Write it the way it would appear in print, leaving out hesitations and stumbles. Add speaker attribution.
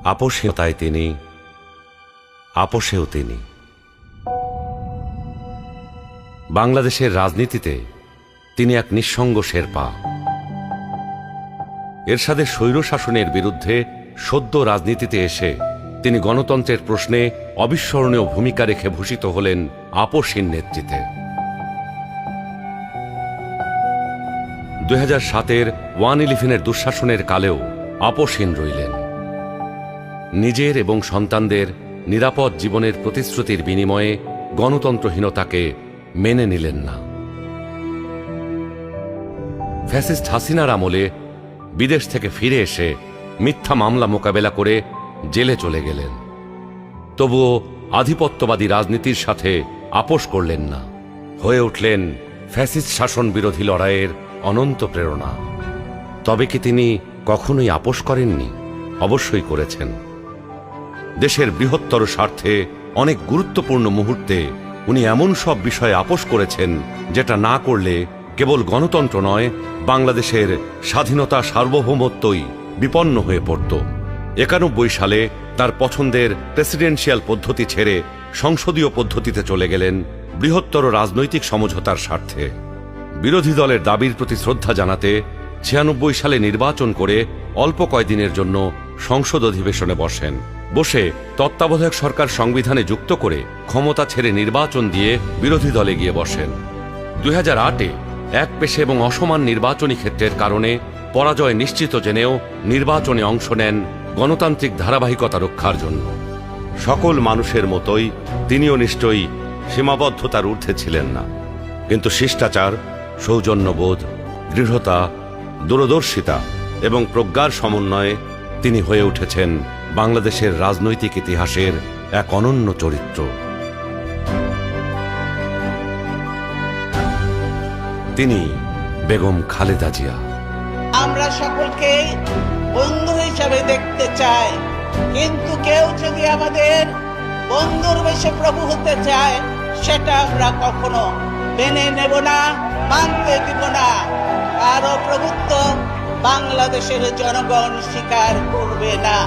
Speaker 1: আপোষহীনতায় তিনি, আপোষেও তিনি। বাংলাদেশের রাজনীতিতে তিনি এক নিঃসঙ্গ শেরপা। এরশাদের স্বৈরশাসনের বিরুদ্ধে সদ্য রাজনীতিতে এসে তিনি গণতন্ত্রের প্রশ্নে অবিস্মরণীয় ভূমিকা রেখে ভূষিত হলেন আপোষহীন নেতৃত্বে। 2007-এর 1/11-এর দুঃশাসনের কালেও আপোষহীন রইলেন। নিজের এবং সন্তানদের নিরাপদ জীবনের প্রতিশ্রুতির বিনিময়ে গণতন্ত্রহীনতাকে মেনে নিলেন না। ফ্যাসিস্ট হাসিনার আমলে বিদেশ থেকে ফিরে এসে মিথ্যা মামলা মোকাবেলা করে জেলে চলে গেলেন। তবুও আধিপত্যবাদী রাজনীতির সাথে আপোষ করলেন না, হয়ে উঠলেন ফ্যাসিস্ট শাসন বিরোধী লড়াইয়ের অনন্ত প্রেরণা। তবে কি তিনি কখনোই আপোষ করেননি? অবশ্যই করেছেন। দেশের বৃহত্তর স্বার্থে অনেক গুরুত্বপূর্ণ মুহূর্তে উনি এমন সব বিষয়ে আপোষ করেছেন যেটা না করলে কেবল গণতন্ত্র নয়, বাংলাদেশের স্বাধীনতা সার্বভৌমত্বই বিপন্ন হয়ে পড়ত। 91 সালে তার পছন্দের প্রেসিডেন্সিয়াল পদ্ধতি ছেড়ে সংসদীয় পদ্ধতিতে চলে গেলেন বৃহত্তর রাজনৈতিক সমঝোতার স্বার্থে। বিরোধী দলের দাবির প্রতি শ্রদ্ধা জানাতে 96 সালে নির্বাচন করে অল্প কয়েকদিনের জন্য সংসদ অধিবেশনে বসেন। বসে তত্ত্বাবধায়ক সরকার সংবিধানে যুক্ত করে ক্ষমতা ছেড়ে নির্বাচন দিয়ে বিরোধী দলে গিয়ে বসেন। 2008-এ এক পেশে এবং অসমান নির্বাচনী ক্ষেত্রের কারণে পরাজয় নিশ্চিত জেনেও নির্বাচনে অংশ নেন গণতান্ত্রিক ধারাবাহিকতা রক্ষার জন্য। সকল মানুষের মতোই তিনিও নিশ্চয়ই সীমাবদ্ধতার ঊর্ধ্বে ছিলেন না, কিন্তু শিষ্টাচার, সৌজন্যবোধ, দৃঢ়তা, দূরদর্শিতা এবং প্রজ্ঞার সমন্বয়ে তিনি হয়ে উঠেছেন বাংলাদেশের রাজনৈতিক ইতিহাসের এক অনন্য চরিত্র। তিনি বেগম খালেদা জিয়া।
Speaker 2: আমরা সকলকে বন্ধু হিসাবে দেখতে চাই, কিন্তু কেউ যদি আমাদের বন্ধুর বেশে প্রভু হতে চায়, সেটা আমরা কখনো মেনে নেব না, মানতে দিব না। কারো প্রভুত্ব বাংলাদেশের জনগণ স্বীকার করবে না।